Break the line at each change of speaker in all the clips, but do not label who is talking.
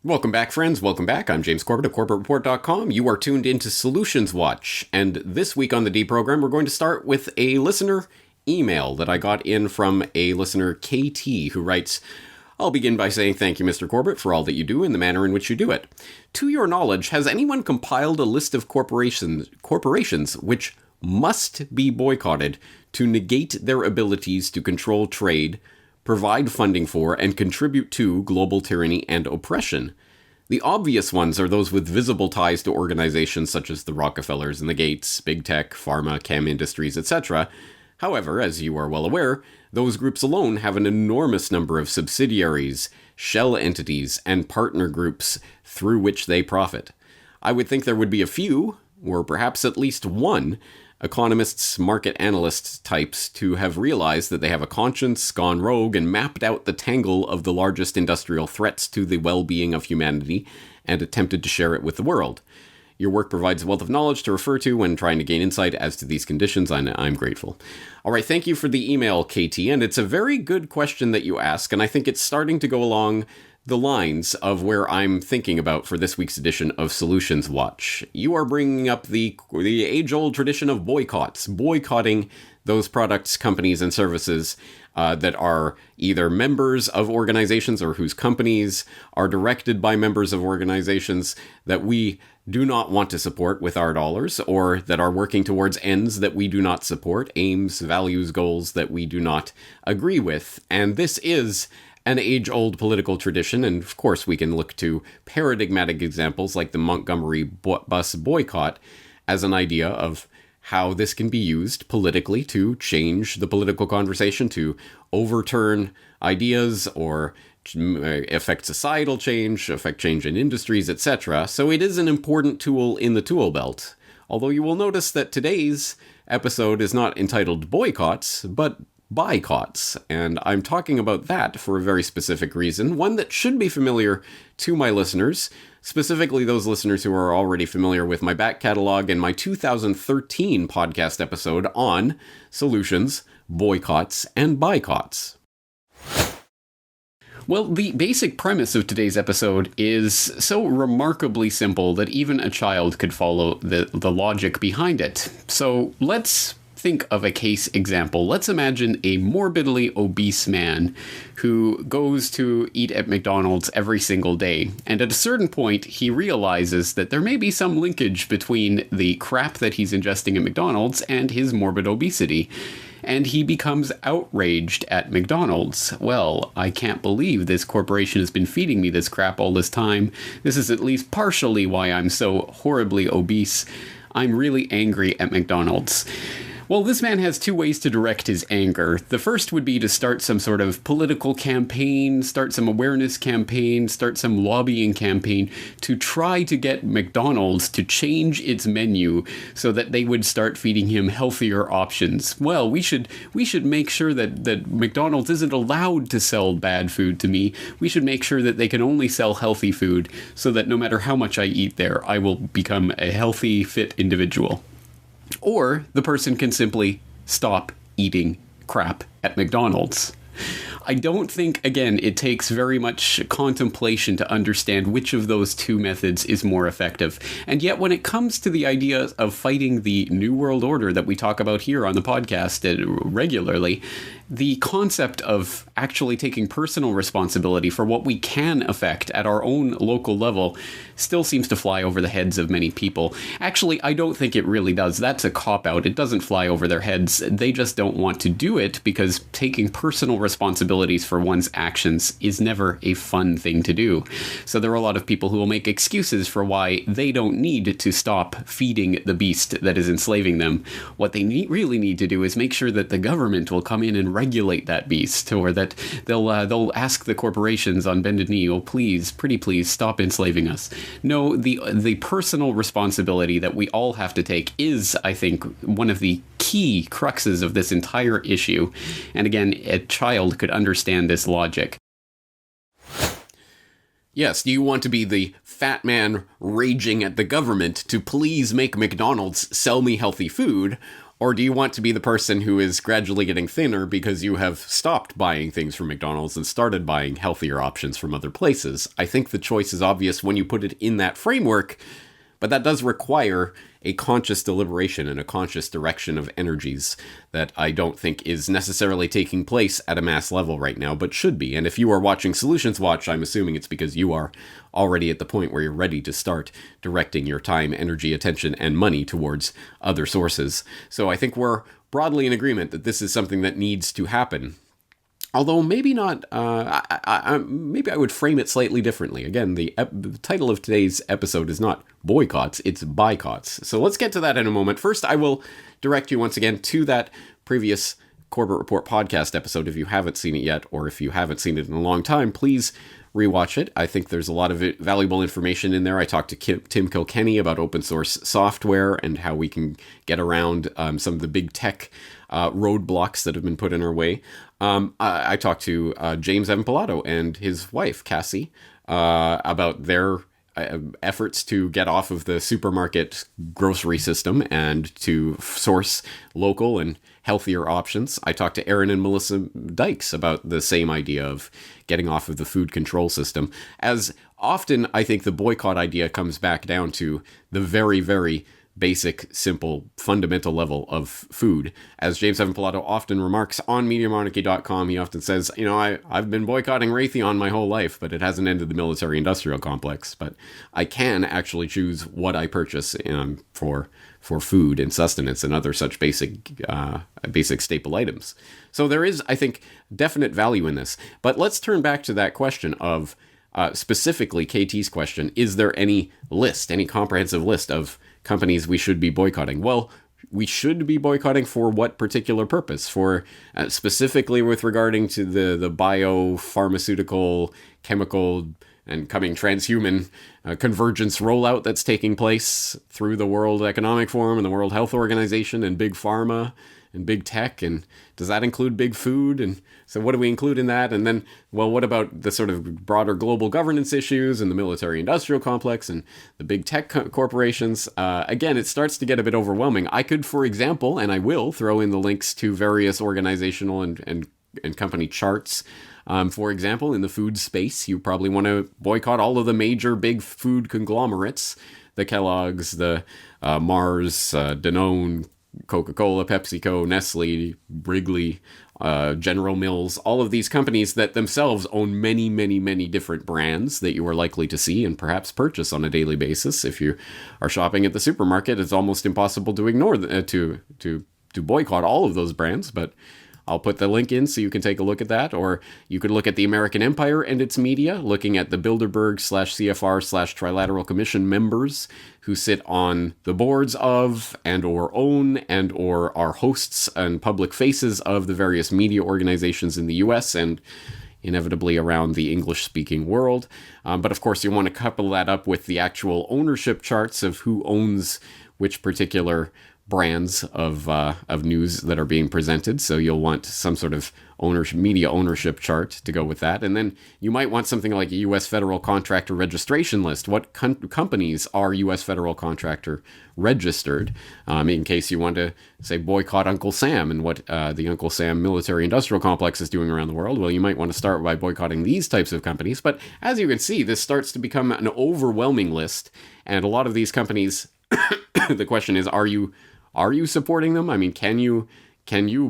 Welcome back, friends. Welcome back. I'm James Corbett of CorbettReport.com. You are tuned into Solutions Watch. And this week on the D program, we're going to start with a listener email that I got in from a listener, KT, who writes, I'll begin by saying thank you, Mr. Corbett, for all that you do and the manner in which you do it. To your knowledge, has anyone compiled a list of corporations which must be boycotted to negate their abilities to control trade, provide funding for, and contribute to global tyranny and oppression? The obvious ones are those with visible ties to organizations such as the Rockefellers and the Gates, big tech, pharma, chem industries, etc. However, as you are well aware, those groups alone have an enormous number of subsidiaries, shell entities, and partner groups through which they profit. I would think there would be a few, or perhaps at least one, economists, market analyst types to have realized that they have a conscience, gone rogue, and mapped out the tangle of the largest industrial threats to the well-being of humanity and attempted to share it with the world. Your work provides a wealth of knowledge to refer to when trying to gain insight as to these conditions. I'm grateful. All right, thank you for the email, KT, and it's a very good question that you ask, and I think it's starting to go along the lines of where I'm thinking about for this week's edition of Solutions Watch. You are bringing up the age-old tradition of boycotts, boycotting those products, companies, and services that are either members of organizations or whose companies are directed by members of organizations that we do not want to support with our dollars, or that are working towards ends that we do not support, aims, values, goals that we do not agree with. And this is an age-old political tradition, and of course we can look to paradigmatic examples like the Montgomery bus boycott as an idea of how this can be used politically to change the political conversation, to overturn ideas or affect societal change, affect change in industries, etc. So it is an important tool in the tool belt. Although you will notice that today's episode is not entitled Boycotts, but Buycotts, and I'm talking about that for a very specific reason, one that should be familiar to my listeners, specifically those listeners who are already familiar with my back catalog and my 2013 podcast episode on solutions, boycotts, and buycotts. Well, the basic premise of today's episode is so remarkably simple that even a child could follow the logic behind it. So let's think of a case example. Let's imagine a morbidly obese man who goes to eat at McDonald's every single day. And at a certain point, he realizes that there may be some linkage between the crap that he's ingesting at McDonald's and his morbid obesity. And he becomes outraged at McDonald's. Well, I can't believe this corporation has been feeding me this crap all this time. This is at least partially why I'm so horribly obese. I'm really angry at McDonald's. Well, this man has two ways to direct his anger. The first would be to start some sort of political campaign, start some awareness campaign, start some lobbying campaign to try to get McDonald's to change its menu so that they would start feeding him healthier options. Well, we should make sure that McDonald's isn't allowed to sell bad food to me. We should make sure that they can only sell healthy food so that no matter how much I eat there, I will become a healthy, fit individual. Or the person can simply stop eating crap at McDonald's. I don't think, again, it takes very much contemplation to understand which of those two methods is more effective. And yet, when it comes to the idea of fighting the New World Order that we talk about here on the podcast regularly, the concept of actually taking personal responsibility for what we can affect at our own local level still seems to fly over the heads of many people. Actually, I don't think it really does. That's a cop-out. It doesn't fly over their heads. They just don't want to do it because taking personal responsibilities for one's actions is never a fun thing to do. So there are a lot of people who will make excuses for why they don't need to stop feeding the beast that is enslaving them. What they really need to do is make sure that the government will come in and regulate that beast, or that they'll ask the corporations on bended knee, oh please, pretty please, stop enslaving us. No, the personal responsibility that we all have to take is, I think, one of the key cruxes of this entire issue. And again, a child could understand this logic. Yes, do you want to be the fat man raging at the government to please make McDonald's sell me healthy food? Or do you want to be the person who is gradually getting thinner because you have stopped buying things from McDonald's and started buying healthier options from other places? I think the choice is obvious when you put it in that framework, but that does require a conscious deliberation and a conscious direction of energies that I don't think is necessarily taking place at a mass level right now, but should be. And if you are watching Solutions Watch, I'm assuming it's because you are already at the point where you're ready to start directing your time, energy, attention, and money towards other sources. So I think we're broadly in agreement that this is something that needs to happen. Although maybe not, maybe I would frame it slightly differently. Again, the title of today's episode is not boycotts, it's buycotts. So let's get to that in a moment. First, I will direct you once again to that previous Corbett Report podcast episode if you haven't seen it yet, or if you haven't seen it in a long time, please rewatch it. I think there's a lot of valuable information in there. I talked to Tim Kilkenny about open source software and how we can get around some of the big tech roadblocks that have been put in our way. I talked to James Evan Pilato and his wife, Cassie, about their efforts to get off of the supermarket grocery system and to source local and healthier options. I talked to Aaron and Melissa Dykes about the same idea of getting off of the food control system. As often, I think the boycott idea comes back down to the very, very basic, simple, fundamental level of food. As James Evan Pilato often remarks on MediaMonarchy.com, he often says, I've been boycotting Raytheon my whole life, but it hasn't ended the military-industrial complex. But I can actually choose what I purchase for food and sustenance and other such basic staple items. So there is, I think, definite value in this. But let's turn back to that question of, specifically KT's question, is there any comprehensive list of companies we should be boycotting? Well, we should be boycotting for what particular purpose? For specifically with regarding to the biopharmaceutical, chemical, and coming transhuman convergence rollout that's taking place through the World Economic Forum and the World Health Organization and big pharma and big tech, and does that include big food? And so what do we include in that? And then, well, what about the sort of broader global governance issues and the military-industrial complex and the big tech corporations? Again, it starts to get a bit overwhelming. I could, for example, and I will, throw in the links to various organizational and company charts. For example, in the food space, you probably want to boycott all of the major big food conglomerates, the Kellogg's, the Mars, Danone, Coca-Cola, PepsiCo, Nestle, Wrigley, General Mills, all of these companies that themselves own many, many, many different brands that you are likely to see and perhaps purchase on a daily basis. If you are shopping at the supermarket, it's almost impossible to ignore to boycott all of those brands, but I'll put the link in so you can take a look at that. Or you could look at the American Empire and its media, looking at the Bilderberg/CFR/Trilateral Commission members who sit on the boards of and or own and or are hosts and public faces of the various media organizations in the US and inevitably around the English-speaking world. But of course, you want to couple that up with the actual ownership charts of who owns which particular brands of news that are being presented. So you'll want some sort of media ownership chart to go with that. And then you might want something like a U.S. federal contractor registration list. What companies are U.S. federal contractor registered? In case you want to, say, boycott Uncle Sam and what the Uncle Sam military-industrial complex is doing around the world. Well, you might want to start by boycotting these types of companies. But as you can see, this starts to become an overwhelming list. And a lot of these companies, the question is, are you supporting them? I mean, can you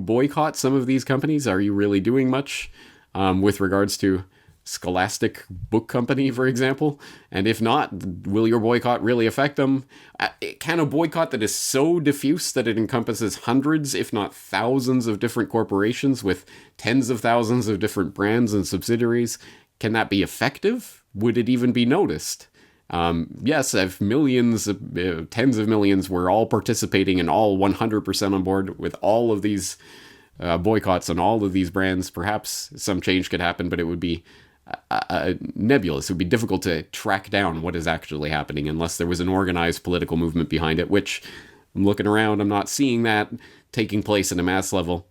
boycott some of these companies? Are you really doing much with regards to Scholastic Book Company, for example? And if not, will your boycott really affect them? Can a boycott that is so diffuse that it encompasses hundreds, if not thousands of different corporations with tens of thousands of different brands and subsidiaries, can that be effective? Would it even be noticed? Yes, if millions, tens of millions were all participating and all 100% on board with all of these boycotts on all of these brands, perhaps some change could happen, but it would be nebulous. It would be difficult to track down what is actually happening unless there was an organized political movement behind it, which I'm looking around, I'm not seeing that taking place at a mass level.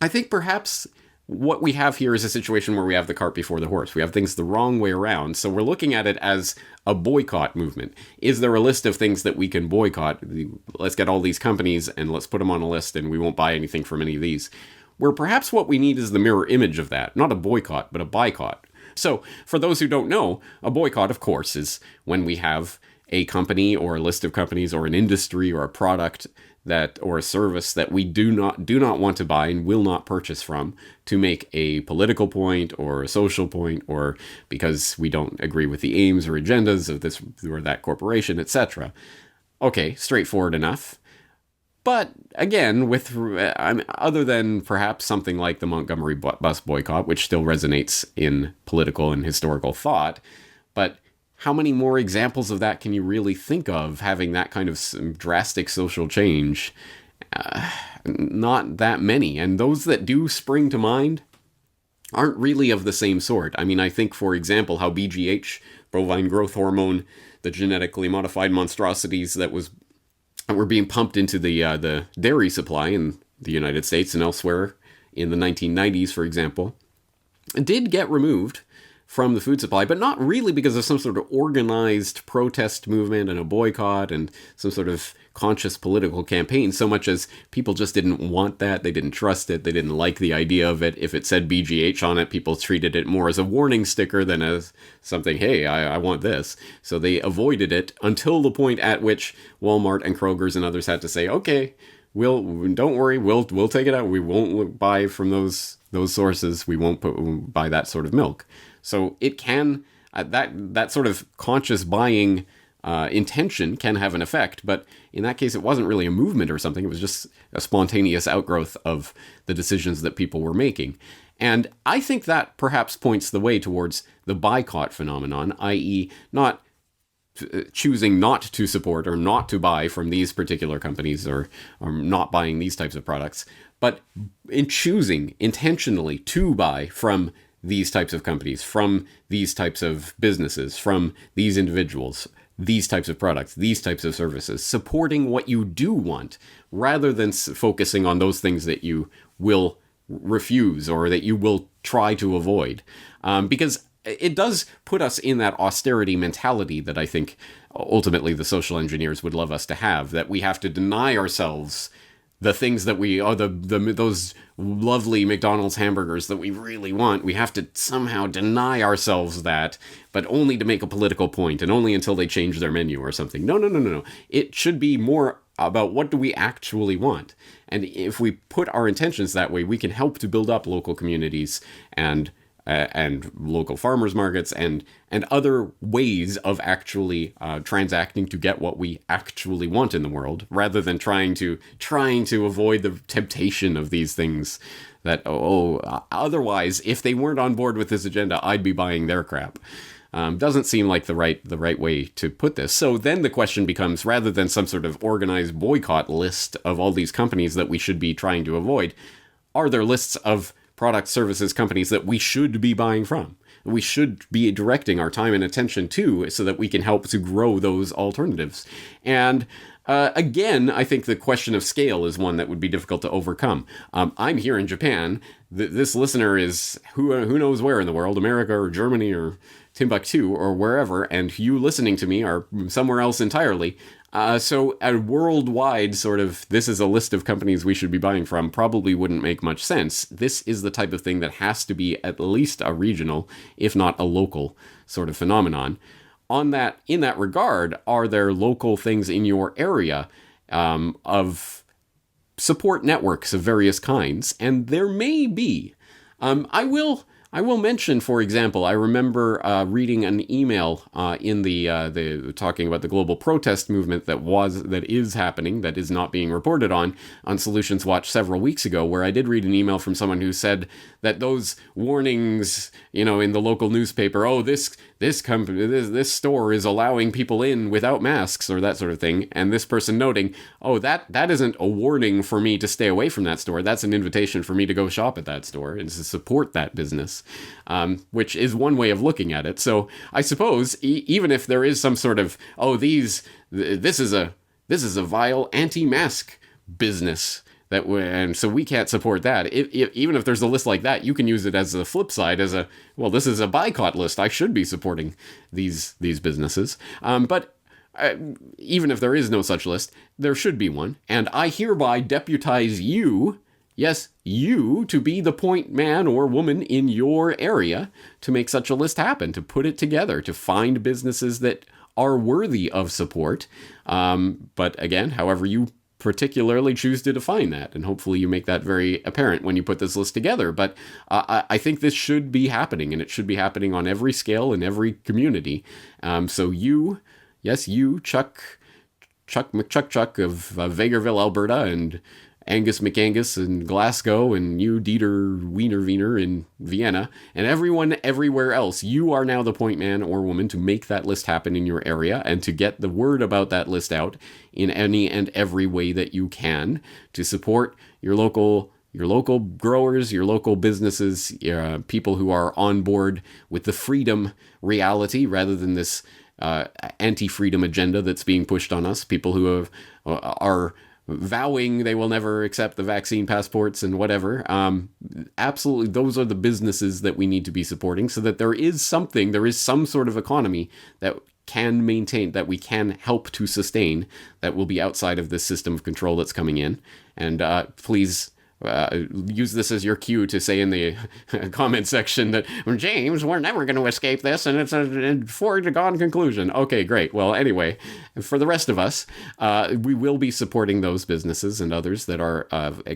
I think perhaps what we have here is a situation where we have the cart before the horse. We have things the wrong way around. So we're looking at it as a boycott movement. Is there a list of things that we can boycott? Let's get all these companies and let's put them on a list and we won't buy anything from any of these. Where perhaps what we need is the mirror image of that. Not a boycott, but a buycott. So for those who don't know, a boycott, of course, is when we have a company or a list of companies or an industry or a product that or a service that we do not want to buy and will not purchase from to make a political point or a social point, or because we don't agree with the aims or agendas of this or that corporation, etc. Okay, straightforward enough. But again, other than perhaps something like the Montgomery bus boycott, which still resonates in political and historical thought, but how many more examples of that can you really think of having that kind of drastic social change? Not that many. And those that do spring to mind aren't really of the same sort. I mean, I think, for example, how BGH, bovine growth hormone, the genetically modified monstrosities that were being pumped into the dairy supply in the United States and elsewhere in the 1990s, for example, did get removed from the food supply, but not really because of some sort of organized protest movement and a boycott and some sort of conscious political campaign, so much as people just didn't want that, they didn't trust it, they didn't like the idea of it. If it said BGH on it, people treated it more as a warning sticker than as something, hey, I want this. So they avoided it until the point at which Walmart and Kroger's and others had to say, okay, don't worry, we'll take it out. We won't buy from those sources. We won't buy that sort of milk. So it can, that sort of conscious buying intention can have an effect, but in that case it wasn't really a movement or something, it was just a spontaneous outgrowth of the decisions that people were making. And I think that perhaps points the way towards the boycott phenomenon, i.e. not choosing not to support or not to buy from these particular companies or not buying these types of products, but in choosing intentionally to buy from these types of companies, from these types of businesses, from these individuals, these types of products, these types of services, supporting what you do want, rather than focusing on those things that you will refuse or that you will try to avoid. Because it does put us in that austerity mentality that I think ultimately the social engineers would love us to have, that we have to deny ourselves the things that we are, those lovely McDonald's hamburgers that we really want. We have to somehow deny ourselves that, but only to make a political point and only until they change their menu or something. No. It should be more about what do we actually want. And if we put our intentions that way, we can help to build up local communities and local farmers markets and other ways of actually transacting to get what we actually want in the world, rather than trying to avoid the temptation of these things that otherwise, if they weren't on board with this agenda, I'd be buying their crap. Doesn't seem like the right way to put this. So then the question becomes, rather than some sort of organized boycott list of all these companies that we should be trying to avoid, are there lists of products, services, companies that we should be buying from? We should be directing our time and attention to, so that we can help to grow those alternatives. And again, I think the question of scale is one that would be difficult to overcome. I'm here in Japan. This listener is who knows where in the world, America or Germany or Timbuktu or wherever, and you listening to me are somewhere else entirely. So a worldwide sort of, this is a list of companies we should be buying from, probably wouldn't make much sense. This is the type of thing that has to be at least a regional, if not a local sort of phenomenon. In that regard, are there local things in your area of support networks of various kinds? And there may be. I will mention, for example, I remember reading an email in the talking about the global protest movement that is happening, that is not being reported on Solutions Watch several weeks ago, where I did read an email from someone who said that those warnings, in the local newspaper, this company, this store is allowing people in without masks or that sort of thing, and this person noting, that isn't a warning for me to stay away from that store. That's an invitation for me to go shop at that store and to support that business. Which is one way of looking at it. So I suppose even if there is some sort of this is a vile anti-mask business And so we can't support that. Even if there's a list like that, you can use it as a flip side, as this is a boycott list. I should be supporting these businesses. But even if there is no such list, there should be one. And I hereby deputize you, yes, you, to be the point man or woman in your area to make such a list happen, to put it together, to find businesses that are worthy of support. But again, however you particularly choose to define that, and hopefully you make that very apparent when you put this list together. But I think this should be happening, and it should be happening on every scale in every community. So you, yes, you, Chuck of Vegreville, Alberta, and Angus McAngus in Glasgow, and you, Dieter Wiener in Vienna, and everyone everywhere else, you are now the point man or woman to make that list happen in your area and to get the word about that list out in any and every way that you can to support your local growers, your local businesses, people who are on board with the freedom reality rather than this anti-freedom agenda that's being pushed on us, people who are vowing they will never accept the vaccine passports and whatever. Absolutely, those are the businesses that we need to be supporting so that there is some sort of economy that can maintain, that we can help to sustain, that will be outside of this system of control that's coming in. And please use this as your cue to say in the comment section that, James, we're never going to escape this, and it's a foregone conclusion. Okay, great. Well, anyway, for the rest of us, we will be supporting those businesses and others that are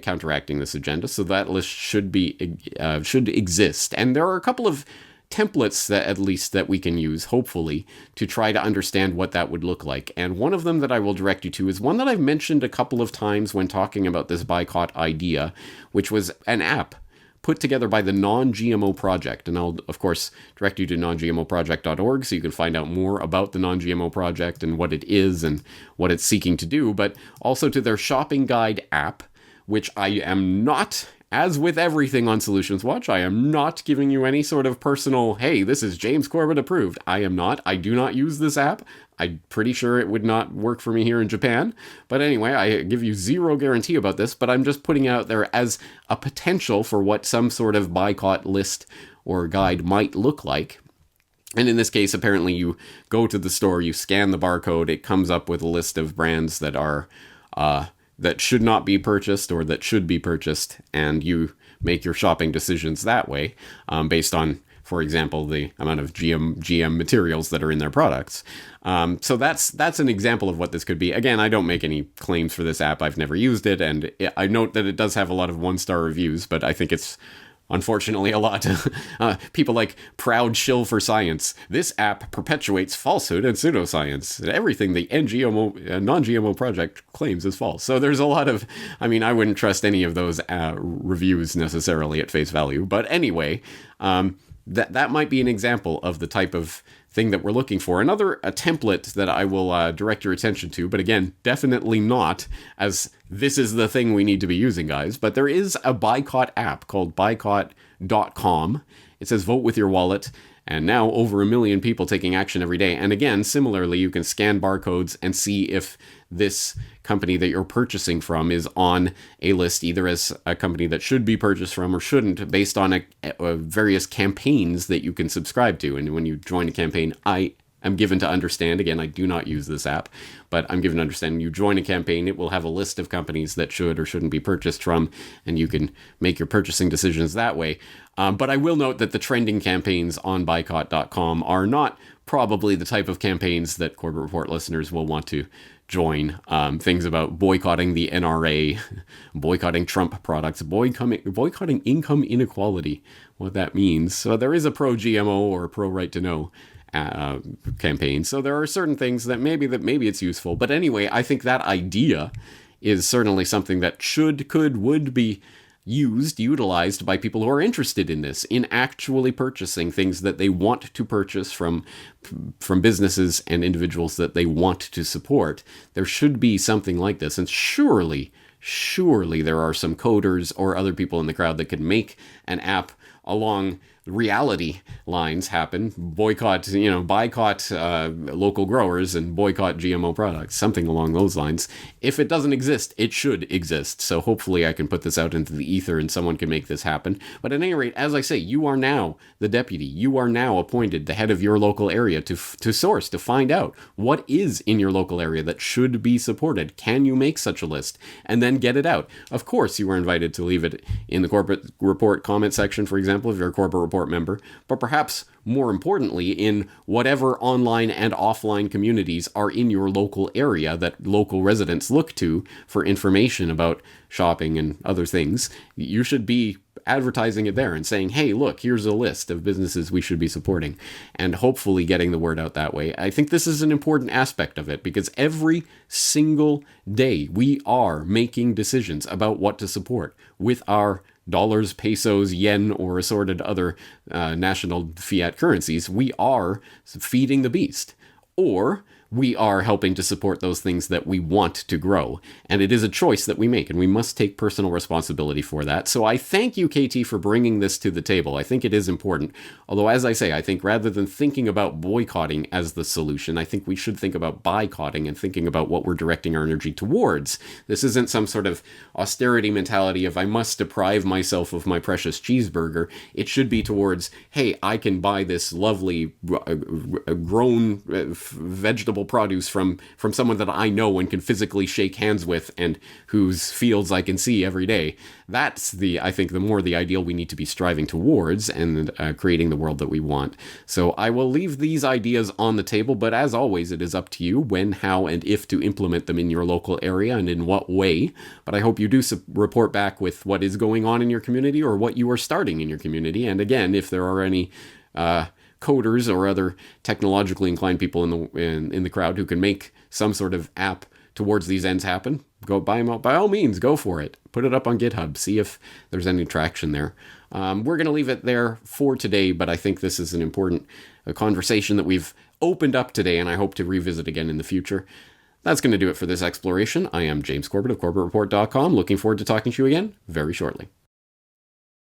counteracting this agenda, so that list should exist. And there are a couple of templates that at least that we can use, hopefully, to try to understand what that would look like. And one of them that I will direct you to is one that I've mentioned a couple of times when talking about this boycott idea, which was an app put together by the Non-GMO Project. And I'll, of course, direct you to nongmoproject.org so you can find out more about the Non-GMO Project and what it is and what it's seeking to do, but also to their shopping guide app, which I am not, as with everything on Solutions Watch, I am not giving you any sort of personal, hey, this is James Corbett approved. I am not. I do not use this app. I'm pretty sure it would not work for me here in Japan. But anyway, I give you zero guarantee about this, but I'm just putting it out there as a potential for what some sort of boycott list or guide might look like. And in this case, apparently you go to the store, you scan the barcode, it comes up with a list of brands that are that should not be purchased or that should be purchased, and you make your shopping decisions that way, based on, for example, the amount of GM materials that are in their products. So that's an example of what this could be. Again, I don't make any claims for this app. I've never used it, and I note that it does have a lot of 1-star reviews, but I think it's unfortunately a lot. People like Proud Shill for Science. This app perpetuates falsehood and pseudoscience. Everything the Non-GMO Project claims is false. So there's a lot of, I wouldn't trust any of those reviews necessarily at face value. But anyway, that might be an example of the type of thing that we're looking for. Another template that I will direct your attention to, but again, definitely not as this is the thing we need to be using, guys. But there is a boycott app called boycott.com. It says vote with your wallet. And now over 1 million people taking action every day. And again, similarly, you can scan barcodes and see if this company that you're purchasing from is on a list, either as a company that should be purchased from or shouldn't, based on various campaigns that you can subscribe to. And when you join a campaign, I am given to understand, again, I do not use this app, but I'm given to understand when you join a campaign, it will have a list of companies that should or shouldn't be purchased from, and you can make your purchasing decisions that way. But I will note that the trending campaigns on boycott.com are not probably the type of campaigns that Corbett Report listeners will want to join. Things about boycotting the NRA, boycotting Trump products, boycotting income inequality, what that means. So there is a pro-GMO or a pro-right to know campaign. So there are certain things that maybe it's useful. But anyway, I think that idea is certainly something that would be utilized by people who are interested in this, in actually purchasing things that they want to purchase from businesses and individuals that they want to support. There should be something like this, and surely there are some coders or other people in the crowd that could make an app along reality lines happen. Boycott, boycott local growers and boycott GMO products, something along those lines. If it doesn't exist, it should exist. So hopefully I can put this out into the ether and someone can make this happen. But at any rate, as I say, you are now the deputy. You are now appointed the head of your local area to source, to find out what is in your local area that should be supported. Can you make such a list? And then get it out. Of course, you are invited to leave it in the corporate report comment section, for example, if you're a corporate report member, but perhaps more importantly, in whatever online and offline communities are in your local area that local residents look to for information about shopping and other things. You should be advertising it there and saying, hey, look, here's a list of businesses we should be supporting, and hopefully getting the word out that way. I think this is an important aspect of it, because every single day we are making decisions about what to support with our dollars, pesos, yen, or assorted other national fiat currencies. We are feeding the beast, or we are helping to support those things that we want to grow. And it is a choice that we make, and we must take personal responsibility for that. So I thank you, KT, for bringing this to the table. I think it is important. Although, as I say, I think rather than thinking about boycotting as the solution, I think we should think about boycotting and thinking about what we're directing our energy towards. This isn't some sort of austerity mentality of I must deprive myself of my precious cheeseburger. It should be towards, hey, I can buy this lovely grown vegetable produce from someone that I know and can physically shake hands with and whose fields I can see every day. That's I think the more the ideal we need to be striving towards, and creating the world that we want. So I will leave these ideas on the table, but as always, it is up to you when, how, and if to implement them in your local area and in what way. But I hope you do report back with what is going on in your community or what you are starting in your community. And again, if there are any coders or other technologically inclined people in the crowd who can make some sort of app towards these ends happen, go buy them out. By all means, go for it. Put it up on GitHub. See if there's any traction there. We're going to leave it there for today, but I think this is an important conversation that we've opened up today, and I hope to revisit again in the future. That's going to do it for this exploration. I am James Corbett of CorbettReport.com. Looking forward to talking to you again very shortly.